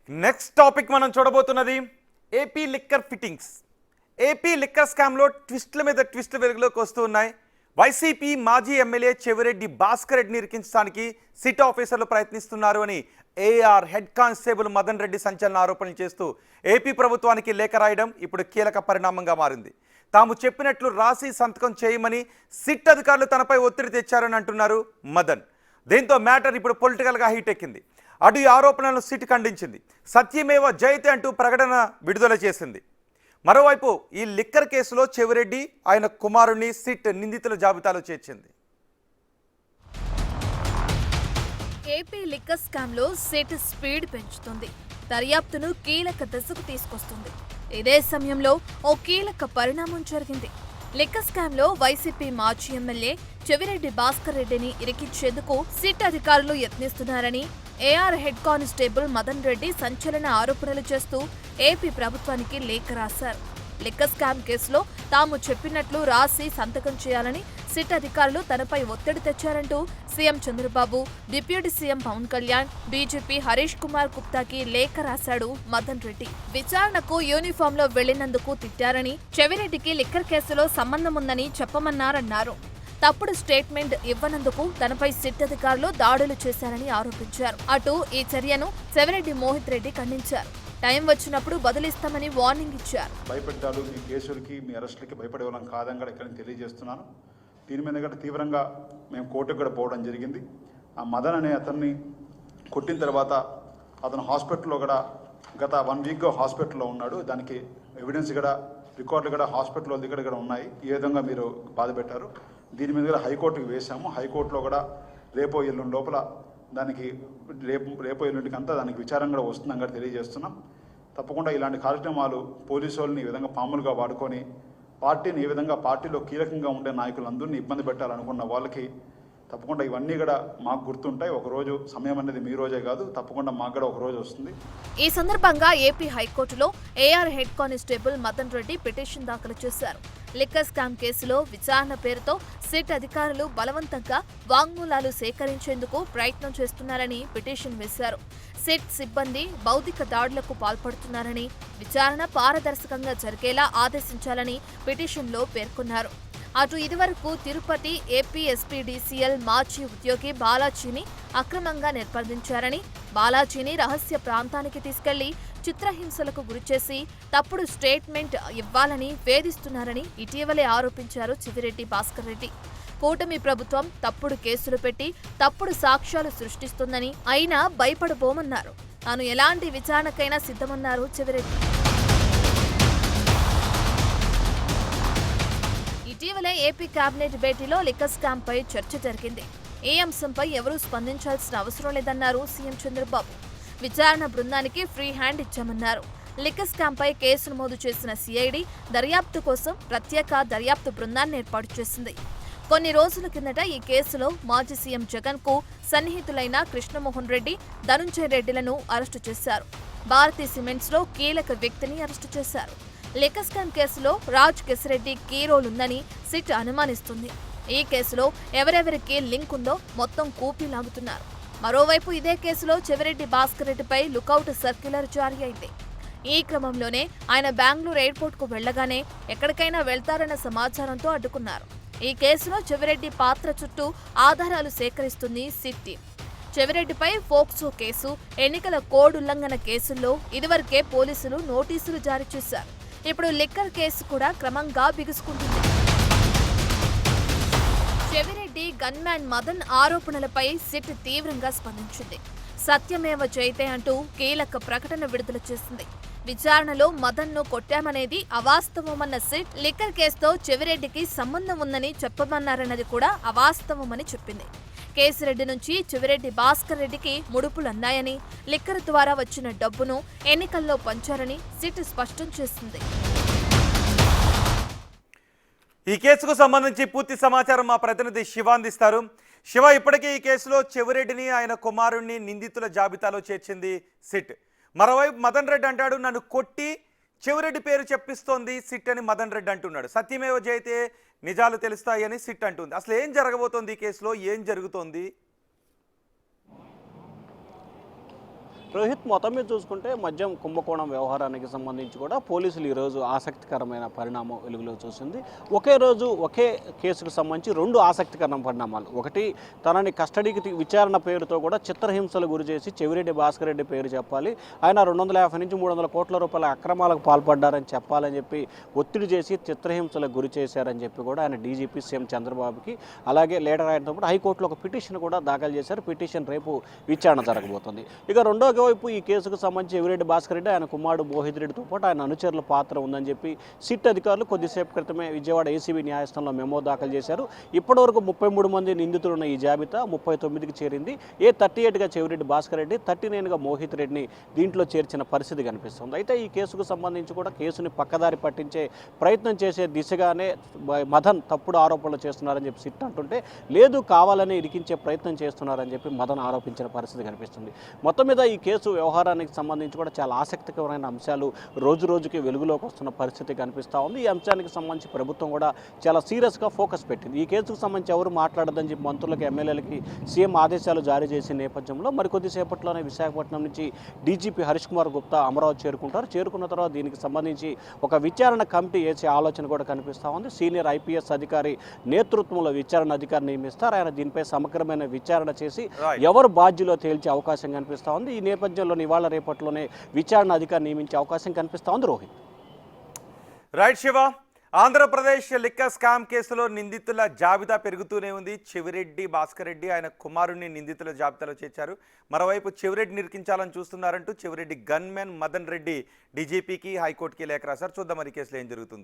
Next topic మనం చూడబోతున్నది AP liquor fittings. AP liquor స్కామ్లో ట్విస్ట్ల మీద ట్విస్ట్లు వెలుగులోకి వస్తూ ఉన్నాయి. వైసీపీ మాజీ ఎమ్మెల్యే చెవిరెడ్డి భాస్కర్ రెడ్డిని ఇరికించడానికి సిట్ ఆఫీసర్లు ప్రయత్నిస్తున్నారు అని AR head constable Madan Reddy సంచలన ఆరోపణలు చేస్తూ ఏపీ ప్రభుత్వానికి లేఖ రాయడం ఇప్పుడు కీలక పరిణామంగా మారింది. తాము చెప్పినట్లు రాసి సంతకం చేయమని సిట్ అధికారులు తనపై ఒత్తిడి తెచ్చారని అంటున్నారు మదన్. దీంతో మ్యాటర్ ఇప్పుడు పొలిటికల్గా హీట్ ఎక్కింది. అటు ఈ ఆరోపణలను సిట్ ఖండించింది. సత్యమేవ జయతే అంటూ ప్రకటన విడుదల చేసింది. మరోవైపు ఈ లిక్కర్ కేసులో చెవిరెడ్డి ఆయన కుమారుణ్ణి సిట్ నిందితుల జాబితాలో చేర్చింది. ఏపీ లిక్కర్ స్కామ్లో సిట్ స్పీడ్ పెంచుతుంది. దర్యాప్తును కీలక దశకు తీసుకొస్తుంది. ఇదే సమయంలో ఓ కీలక పరిణామం జరిగింది. లిక్కర్ స్కామ్లో వైసీపీ మాజీ ఎమ్మెల్యే చెవిరెడ్డి భాస్కర్ రెడ్డిని ఇరికించేందుకు సిట్ అధికారులు యత్నిస్తున్నారని AR head constable Madan Reddy సంచలన ఆరోపణలు చేస్తూ ఏపీ ప్రభుత్వానికి లేఖ రాశారు. లిక్కర్ స్కామ్ కేసులో తాము చెప్పినట్లు రాసి సంతకం చేయాలని సిట్ అధికారులు తనపై ఒత్తిడి తెచ్చారంటూ CM Chandrababu, deputy CM Pawan Kalyan, BJP Harish Kumar గుప్తాకి లేఖ రాశాడు మదన్ రెడ్డి. విచారణకు యూనిఫామ్ లో వెళ్లినందుకు తిట్టారని, చెవిరెడ్డికి లిక్కర్ కేసులో సంబంధం ఉందని చెప్పమన్నారన్నారు. తప్పుడు స్టేట్మెంట్ ఇవ్వనందుకు తనపై సిట్ అధికారులు దాడులు చేశారని ఆరోపించారు. అటు ఈ చర్యను చెవిరెడ్డి మోహిత్ రెడ్డి ఖండించారు. టైం వచ్చినప్పుడు బదులిస్తామని వార్నింగ్ ఇచ్చారు. భయపెట్టాలు, మీ కేసులకి మీ అరెస్టులకి భయపడే వాళ్ళం కాదని కూడా ఇక్కడ తెలియజేస్తున్నాను. దీని మీద కూడా తీవ్రంగా మేము కోర్టుకు కూడా పోవడం జరిగింది. ఆ మదన్ అనే అతన్ని కొట్టిన తర్వాత అతను హాస్పిటల్లో కూడా గత 1 వీక్గా హాస్పిటల్లో ఉన్నాడు. దానికి ఎవిడెన్స్ కూడా రికార్డులు కూడా హాస్పిటల్ దగ్గర కూడా ఉన్నాయి. ఈ విధంగా మీరు బాధ పెట్టారు. దీని మీద కూడా హైకోర్టుకి వేశాము. హైకోర్టులో కూడా రేపో ఎల్లుండి లోపల దానికి రేపో ఎల్లుండికి అంతా దానికి విచారం కూడా వస్తుందని కూడా తెలియజేస్తున్నాం. తప్పకుండా ఇలాంటి కార్యక్రమాలు పోలీసు వాళ్ళని ఈ విధంగా పాములుగా వాడుకొని పార్టీని ఈ విధంగా పార్టీలో కీలకంగా ఉండే నాయకులందరినీ ఇబ్బంది పెట్టాలనుకున్న వాళ్ళకి తప్పకుండా ఇవన్నీ కూడా మాకు గుర్తుంటాయి. ఒకరోజు సమయం అనేది మీ రోజే కాదు, తప్పకుండా మాకు కూడా ఒక రోజు వస్తుంది. ఈ సందర్భంగా ఏపీ హైకోర్టులో AR head constable Madan Reddy petition దాఖలు చేశారు. లిక్కర్ స్కామ్ కేసులో విచారణ పేరుతో సిట్ అధికారులు బలవంతంగా వాంగ్మూలాలు సేకరించేందుకు ప్రయత్నం చేస్తున్నారని పిటిషన్ వేశారు. సిట్ సిబ్బంది భౌతిక దాడులకు పాల్పడుతున్నారని, విచారణ పారదర్శకంగా జరిగేలా ఆదేశించాలని పిటిషన్లో పేర్కొన్నారు. అటు ఇదివరకు తిరుపతి ఏపీ ఎస్పీడీసీఎల్ మాజీ ఉద్యోగి బాలాజీని అక్రమంగా నిర్బంధించారని, బాలాజీని రహస్య ప్రాంతానికి తీసుకెళ్లి చిత్రహింసలకు గురిచేసి తప్పుడు స్టేట్మెంట్ ఇవ్వాలని వేధిస్తున్నారని ఇటీవలే ఆరోపించారు చెవిరెడ్డి భాస్కర్ రెడ్డి. కూటమి ప్రభుత్వం తప్పుడు కేసులు పెట్టి తప్పుడు సాక్ష్యాలు సృష్టిస్తుందని, అయినా భయపడబోమన్నారు. తాను ఎలాంటి విచారణకైనా సిద్ధమన్నారు చెవిరెడ్డి. ఇటీవలే ఏపీ కేబినెట్ భేటీలో లిక్కర్ స్కామ్ పై చర్చ జరిగింది. ఈ అంశంపై ఎవరూ స్పందించాల్సిన అవసరం లేదన్నారు సీఎం చంద్రబాబు. విచారణ బృందానికి ఫ్రీ హ్యాండ్ ఇచ్చామన్నారు. లిక్కర్ స్కామ్ పై కేసు నమోదు చేసిన సిఐడి దర్యాప్తు కోసం ప్రత్యేక దర్యాప్తు బృందాన్ని ఏర్పాటు చేసింది. కొన్ని రోజుల కిందట ఈ కేసులో మాజీ సీఎం జగన్ కు సన్నిహితులైన కృష్ణమోహన్ రెడ్డి, ధనుంజయ రెడ్డిలను అరెస్టు చేశారు. భారతీ సిమెంట్స్ లో కీలక వ్యక్తిని అరెస్టు చేశారు. లిక్కర్ స్కామ్ కేసులో రాజ్ కెసిరెడ్డి కీ రోల్ ఉందని సిట్ అనుమానిస్తుంది. ఈ కేసులో ఎవరెవరికి లింక్ ఉందో మొత్తం కూపీ లాగుతున్నారు. మరోవైపు ఇదే కేసులో చెవిరెడ్డి భాస్కర్ రెడ్డిపై లుకౌట్ సర్క్యులర్ జారీ అయింది. ఈ క్రమంలోనే ఆయన బెంగళూరు ఎయిర్పోర్ట్ కు వెళ్లగానే ఎక్కడికైనా వెళ్తారన్న సమాచారంతో అడ్డుకున్నారు. ఈ కేసులో చెవిరెడ్డి పాత్ర చుట్టూ ఆధారాలు సేకరిస్తుంది సిట్ టీం. చెవిరెడ్డిపై ఫోక్సో కేసు, ఎన్నికల కోడ్ ఉల్లంఘన కేసుల్లో ఇదివరకే పోలీసులు నోటీసులు జారీ చేశారు. ఇప్పుడు లిక్కర్ కేసు కూడా క్రమంగా బిగుసుకుంటుంది. చెవిరెడ్డి గన్మ్యాన్ మదన్ ఆరోపణలపై సిట్ తీవ్రంగా స్పందించింది. సత్యమేవ జయతే అంటూ కీలక ప్రకటన విడుదల చేసింది. విచారణలో మదన్ ను కొట్టామనేది అవాస్తవమన్న సిట్, లిక్కర్ కేసుతో చెవిరెడ్డికి సంబంధం ఉందని చెప్పమన్నారన్నది కూడా అవాస్తవమని చెప్పింది. కేసిరెడ్డి నుంచి చెవిరెడ్డి భాస్కర్ రెడ్డికి ముడుపులన్నాయని, లిక్కర్ ద్వారా వచ్చిన డబ్బును ఎన్నికల్లో పంచారని సిట్ స్పష్టం చేసింది. ఈ కేసుకు సంబంధించి పూర్తి సమాచారం మా ప్రతినిధి శివ అందిస్తారు. శివ, ఇప్పటికే ఈ కేసులో చెవిరెడ్డిని ఆయన కుమారుణ్ణి నిందితుల జాబితాలో చేర్చింది సిట్. మరోవైపు మదన్ రెడ్డి అంటాడు, నన్ను కొట్టి చెవిరెడ్డి పేరు చెప్పిస్తోంది సిట్ అని మదన్ రెడ్డి అంటున్నాడు. సత్యమేవ జయతే, నిజాలు తెలుస్తాయని సిట్ అంటుంది. అసలు ఏం జరగబోతోంది ఈ కేసులో, ఏం జరుగుతోంది? రోహిత్, మొత్తం మీద చూసుకుంటే మద్యం కుంభకోణం వ్యవహారానికి సంబంధించి కూడా పోలీసులు ఈరోజు ఆసక్తికరమైన పరిణామం వెలుగులో చూసింది. ఒకే రోజు ఒకే కేసుకు సంబంధించి 2 ఆసక్తికరమైన పరిణామాలు. ఒకటి, తనని కస్టడీకి విచారణ పేరుతో కూడా చిత్రహింసలు గురి చేసి చెవిరెడ్డి భాస్కర్ రెడ్డి పేరు చెప్పాలి, ఆయన 250 నుంచి 300 కోట్ల రూపాయల అక్రమాలకు పాల్పడ్డారని చెప్పాలని చెప్పి ఒత్తిడి చేసి చిత్రహింసలకు గురి చేశారని చెప్పి కూడా ఆయన డీజీపీ సీఎం చంద్రబాబుకి, అలాగే లేటర్ ఆయనతో పాటు హైకోర్టులో ఒక పిటిషన్ కూడా దాఖలు చేశారు. పిటిషన్ రేపు విచారణ జరగబోతుంది. ఇక రెండో వైపు ఈ కేసుకు సంబంధించి చెవిరెడ్డి భాస్కర్ రెడ్డి, ఆయన కుమారుడు మోహిత్ రెడ్డితో పాటు ఆయన అనుచరుల పాత్ర ఉందని చెప్పి సిట్ అధికారులు కొద్దిసేపు క్రితమే విజయవాడ ఏసీబీ న్యాయస్థానంలో మెమో దాఖలు చేశారు. ఇప్పటివరకు 33 మంది నిందితులున్న ఈ జాబితా 39కి చేరింది. 38గా చెవిరెడ్డి భాస్కర్ రెడ్డి, 39గా మోహిత్ రెడ్డిని దీంట్లో చేర్చిన పరిస్థితి కనిపిస్తుంది. అయితే ఈ కేసుకు సంబంధించి కూడా కేసుని పక్కదారి పట్టించే ప్రయత్నం చేసే దిశగానే మదన్ తప్పుడు ఆరోపణలు చేస్తున్నారని చెప్పి సిట్ అంటుంటే, లేదు కావాలని ఇరికించే ప్రయత్నం చేస్తున్నారని చెప్పి మదన్ ఆరోపించిన పరిస్థితి కనిపిస్తుంది. మొత్తం మీద ఈ కేసు వ్యవహారానికి సంబంధించి కూడా చాలా ఆసక్తికరమైన అంశాలు రోజు రోజుకి వెలుగులోకి వస్తున్న పరిస్థితి కనిపిస్తూ ఉంది. ఈ అంశానికి సంబంధించి ప్రభుత్వం కూడా చాలా సీరియస్గా ఫోకస్ పెట్టింది. ఈ కేసుకు సంబంధించి ఎవరు మాట్లాడదని చెప్పి మంత్రులకి, ఎమ్మెల్యేలకి సీఎం ఆదేశాలు జారీ చేసిన నేపథ్యంలో మరికొద్దిసేపట్లోనే విశాఖపట్నం నుంచి డీజీపీ హరీష్ కుమార్ గుప్తా అమరావతి చేరుకుంటారు. చేరుకున్న తర్వాత దీనికి సంబంధించి ఒక విచారణ కమిటీ వేసే ఆలోచన కూడా కనిపిస్తూ ఉంది. సీనియర్ ఐపీఎస్ అధికారి నేతృత్వంలో విచారణ అధికారి నియమిస్తారు. ఆయన దీనిపై సమగ్రమైన విచారణ చేసి ఎవరు బాధ్యులో తేల్చే అవకాశం కనిపిస్తూ ఉంది. ఈ నేపథ్యంలో ఇవాళ రేపట్లోనే విచారణ అధికారి నియమించే అవకాశం కనిపిస్తూ ఉంది. Rohit. Right Shiva, Andhra Pradesh liquor scam కేసులో నిందితుల జాబితా పెరుగుతూనే ఉంది. చెవిరెడ్డి భాస్కర్ రెడ్డి ఆయన కుమారుడిని నిందితుల జాబితాలో చేర్చారు. మరోవైపు చెవిరెడ్డి నిరికించాలని చూస్తున్నారంటూ చెవిరెడ్డి గన్మెన్ మదన్ రెడ్డి డీజీపీకి, హైకోర్టుకి లేఖ రాశారు. చూద్దాం మరి కేసులో ఏం జరుగుతుందో.